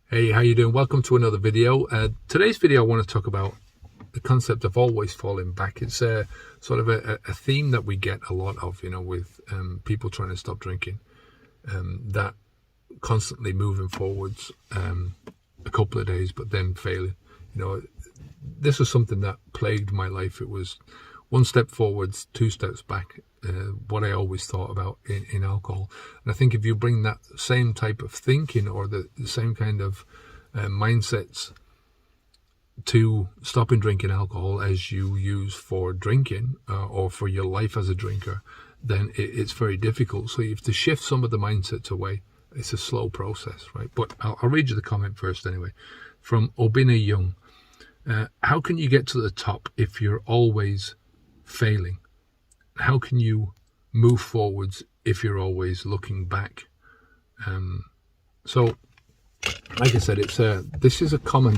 Hey, how you doing? Welcome to another video. Today's video I want to talk about the concept of always falling back. It's sort of a theme that we get a lot of, with people trying to stop drinking, that constantly moving forwards a couple of days but then failing. This was something that plagued my life. It was one step forwards, two steps back, what I always thought about in alcohol. And I think if you bring that same type of thinking or the same kind of mindsets to stopping drinking alcohol as you use for drinking or for your life as a drinker, then it's very difficult. So you have to shift some of the mindsets away. It's a slow process, right? But I'll read you the comment first anyway. From Obina Young. How can you get to the top if you're always failing? How can you move forwards if you're always looking back? So, like I said, this is a common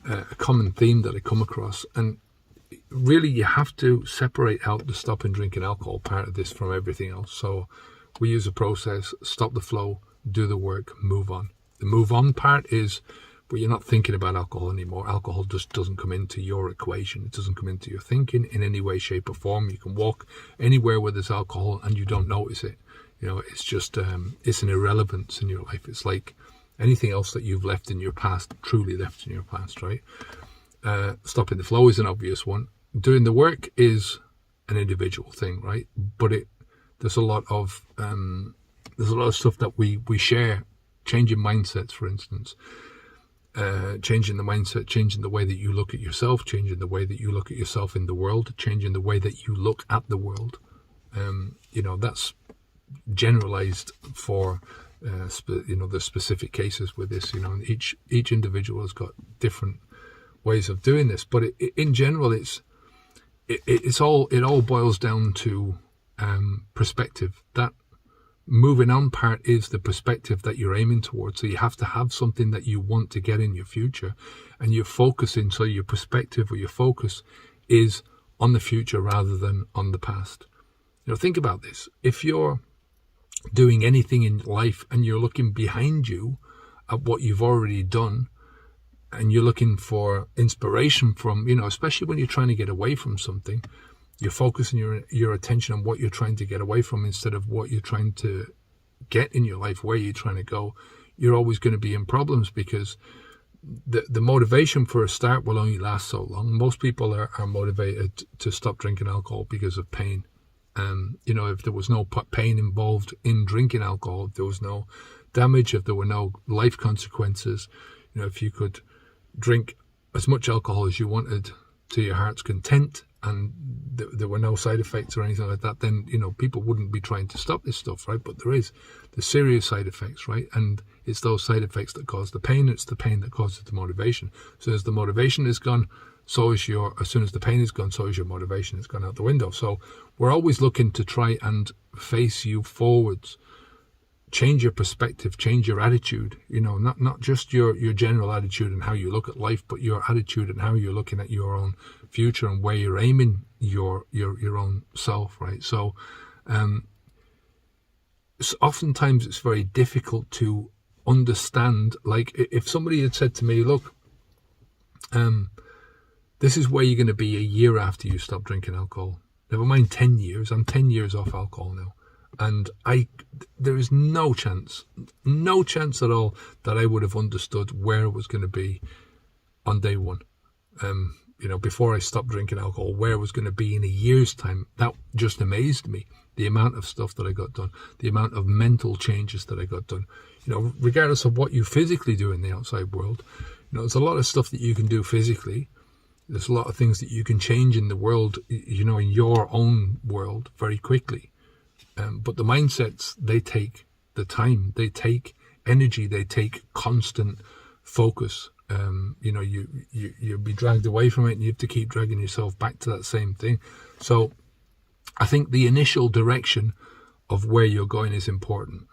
theme that I come across, and really you have to separate out the stopping drinking alcohol part of this from everything else. So we use a process: stop the flow, do the work, move on. The move on part is where you're not thinking about alcohol anymore. Alcohol just doesn't come into your equation. It doesn't come into your thinking in any way, shape or form. You can walk anywhere where there's alcohol and you don't notice it. It's just, it's an irrelevance in your life. It's like anything else that you've left in your past, truly left in your past, right? Stopping the flow is an obvious one. Doing the work is an individual thing, right? But there's a lot of stuff that we share. Changing mindsets, for instance. Changing the mindset, changing the way that you look at yourself, changing the way that you look at yourself in the world, changing the way that you look at the world. That's generalized for the specific cases with this. And each individual has got different ways of doing this, but in general, it all boils down to perspective. That moving on part is the perspective that you're aiming towards. So you have to have something that you want to get in your future, and you're focusing. So your perspective or your focus is on the future rather than on the past. Think about this. If you're doing anything in life and you're looking behind you at what you've already done, and you're looking for inspiration from, especially when you're trying to get away from something, you're focusing your attention on what you're trying to get away from instead of what you're trying to get in your life, where you're trying to go. You're always going to be in problems, because the motivation for a start will only last so long. Most people are motivated to stop drinking alcohol because of pain. If there was no pain involved in drinking alcohol, if there was no damage, if there were no life consequences, if you could drink as much alcohol as you wanted to your heart's content, and there were no side effects or anything like that, then people wouldn't be trying to stop this stuff, right? But there's serious side effects, right? And it's those side effects that cause the pain. It's the pain that causes the motivation. So as the motivation is gone, as soon as the pain is gone, so is your motivation. It's gone out the window. So we're always looking to try and face you forwards. Change your perspective, change your attitude, not just your general attitude and how you look at life, but your attitude and how you're looking at your own future and where you're aiming your own self, right? So oftentimes it's very difficult to understand. Like if somebody had said to me, look, this is where you're going to be a year after you stop drinking alcohol. Never mind 10 years. I'm 10 years off alcohol now. And there is no chance at all that I would have understood where it was going to be on day one. Before I stopped drinking alcohol, where it was going to be in a year's time. That just amazed me. The amount of stuff that I got done, the amount of mental changes that I got done. Regardless of what you physically do in the outside world, there's a lot of stuff that you can do physically. There's a lot of things that you can change in the world, in your own world very quickly. But the mindsets, they take the time, they take energy, they take constant focus. You'll be dragged away from it, and you have to keep dragging yourself back to that same thing. So I think the initial direction of where you're going is important.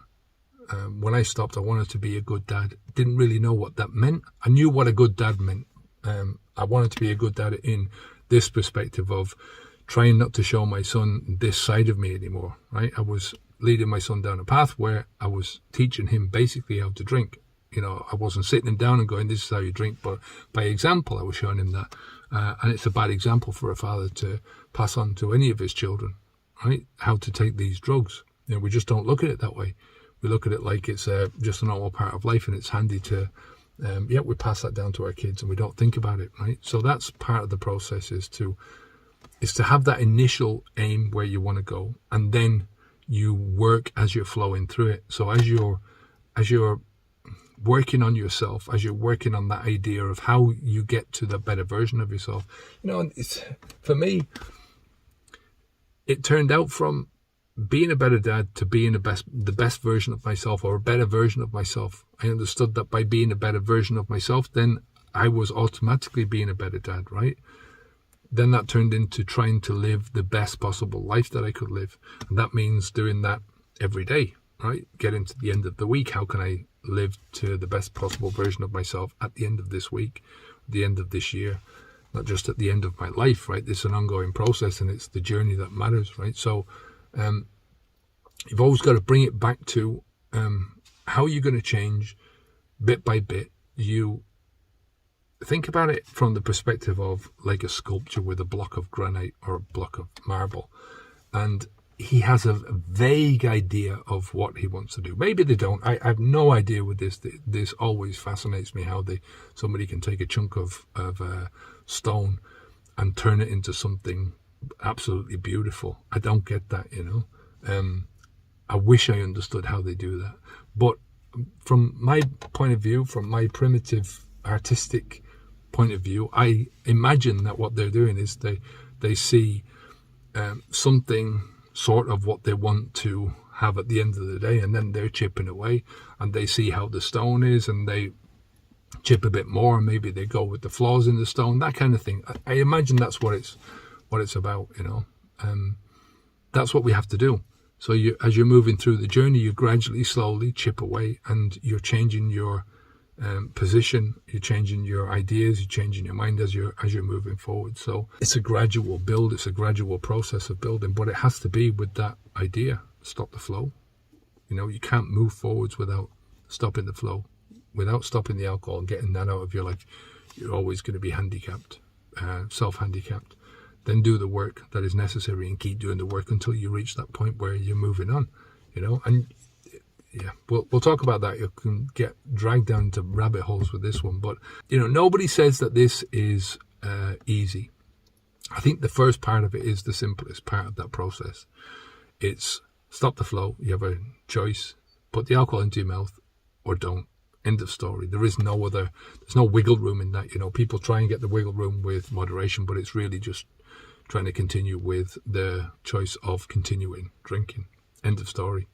When I stopped, I wanted to be a good dad. Didn't really know what that meant. I knew what a good dad meant. I wanted to be a good dad in this perspective of trying not to show my son this side of me anymore, right? I was leading my son down a path where I was teaching him basically how to drink. I wasn't sitting him down and going, this is how you drink, but by example, I was showing him that. And it's a bad example for a father to pass on to any of his children, right? How to take these drugs. We just don't look at it that way. We look at it like it's just a normal part of life, and it's handy to, we pass that down to our kids, and we don't think about it, right? So that's part of the process, is to have that initial aim where you want to go, and then you work as you're flowing through it. So as you're working on yourself, as you're working on that idea of how you get to the better version of yourself, and it's, for me, it turned out from being a better dad to being the best version of myself, or a better version of myself. I understood that by being a better version of myself, then I was automatically being a better dad, right? Then that turned into trying to live the best possible life that I could live. And that means doing that every day, right? Getting to the end of the week. How can I live to the best possible version of myself at the end of this week, the end of this year, not just at the end of my life, right? It's an ongoing process, and it's the journey that matters, right? So you've always got to bring it back to how you're going to change bit by bit. You think about it from the perspective of like a sculpture with a block of granite or a block of marble, and he has a vague idea of what he wants to do. Maybe they don't. I have no idea with this. This always fascinates me, how somebody can take a chunk of stone and turn it into something absolutely beautiful. I don't get that, I wish I understood how they do that. But from my point of view, from my primitive artistic point of view, I imagine that what they're doing is they see something sort of what they want to have at the end of the day, and then they're chipping away, and they see how the stone is, and they chip a bit more, and maybe they go with the flaws in the stone, that kind of thing. I imagine that's what it's about, that's what we have to do. So as you're moving through the journey, you gradually, slowly chip away, and you're changing your position, you're changing your ideas, you're changing your mind as you're moving forward. So it's a gradual build, it's a gradual process of building, but it has to be with that idea: stop the flow. You can't move forwards without stopping the flow, without stopping the alcohol and getting that out of your life. You're always going to be handicapped, self-handicapped. Then do the work that is necessary, and keep doing the work until you reach that point where you're moving on, and yeah, we'll talk about that. You can get dragged down into rabbit holes with this one, but nobody says that this is easy. I think the first part of it is the simplest part of that process. It's stop the flow. You have a choice: put the alcohol into your mouth or don't. End of story. There's no wiggle room in that. People try and get the wiggle room with moderation, but it's really just trying to continue with the choice of continuing drinking. End of story.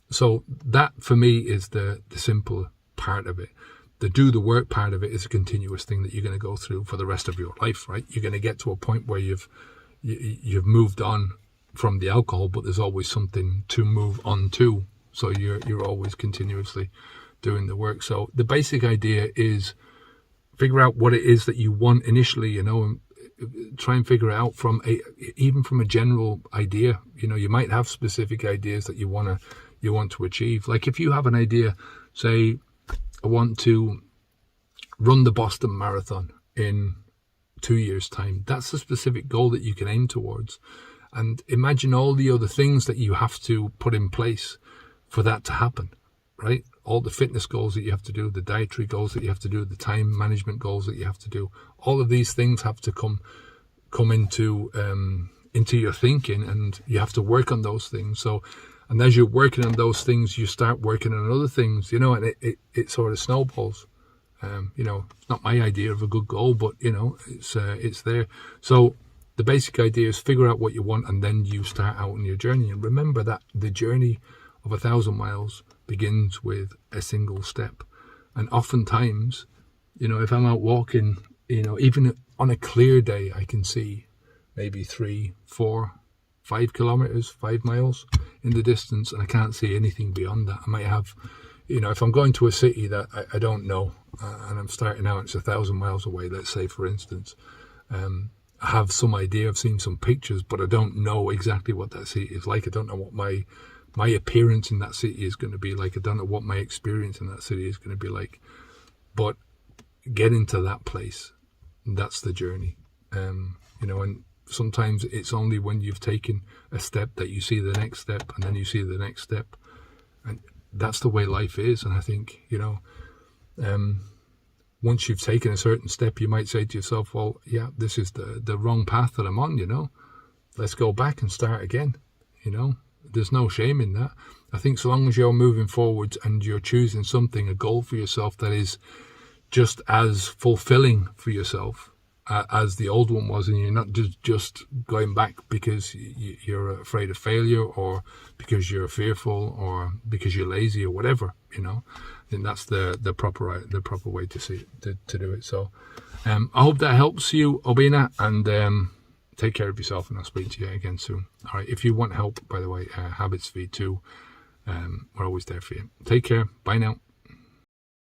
So that for me is the simple part of it. The do the work part of it is a continuous thing that you're going to go through for the rest of your life, right? You're going to get to a point where you've moved on from the alcohol, but there's always something to move on to. So you're always continuously doing the work. So the basic idea is figure out what it is that you want initially, and try and figure it out even from a general idea. You might have specific ideas that you want to achieve. Like if you have an idea, say, I want to run the Boston Marathon in 2 years' time. That's a specific goal that you can aim towards. And imagine all the other things that you have to put in place for that to happen, right? All the fitness goals that you have to do, the dietary goals that you have to do, the time management goals that you have to do. All of these things have to come into your thinking, and you have to work on those things. So, and as you're working on those things, you start working on other things, and it sort of snowballs. It's not my idea of a good goal, but it's there. So the basic idea is figure out what you want, and then you start out on your journey. And remember that the journey of 1,000 miles begins with a single step. And oftentimes, if I'm out walking, even on a clear day, I can see maybe 3, 4, 5 kilometers, 5 miles in the distance, and I can't see anything beyond that. I might have, if I'm going to a city that I don't know, and I'm starting out, it's 1,000 miles away, let's say, for instance, I have some idea, I've seen some pictures, but I don't know exactly what that city is like. I don't know what my my appearance in that city is going to be like. I don't know what my experience in that city is going to be like. But getting to that place, that's the journey. And sometimes it's only when you've taken a step that you see the next step, and then you see the next step. And that's the way life is. And I think, once you've taken a certain step, you might say to yourself, well, yeah, this is the wrong path that I'm on, Let's go back and start again, There's no shame in that. I think so long as you're moving forwards and you're choosing something, a goal for yourself that is just as fulfilling for yourself as the old one was, and you're not just going back because you're afraid of failure, or because you're fearful, or because you're lazy, or whatever, I think that's the proper way to see it, to do it. So I hope that helps you, Obina, and take care of yourself, and I'll speak to you again soon. All right, if you want help, by the way, Habits V2, we're always there for you. Take care. Bye now.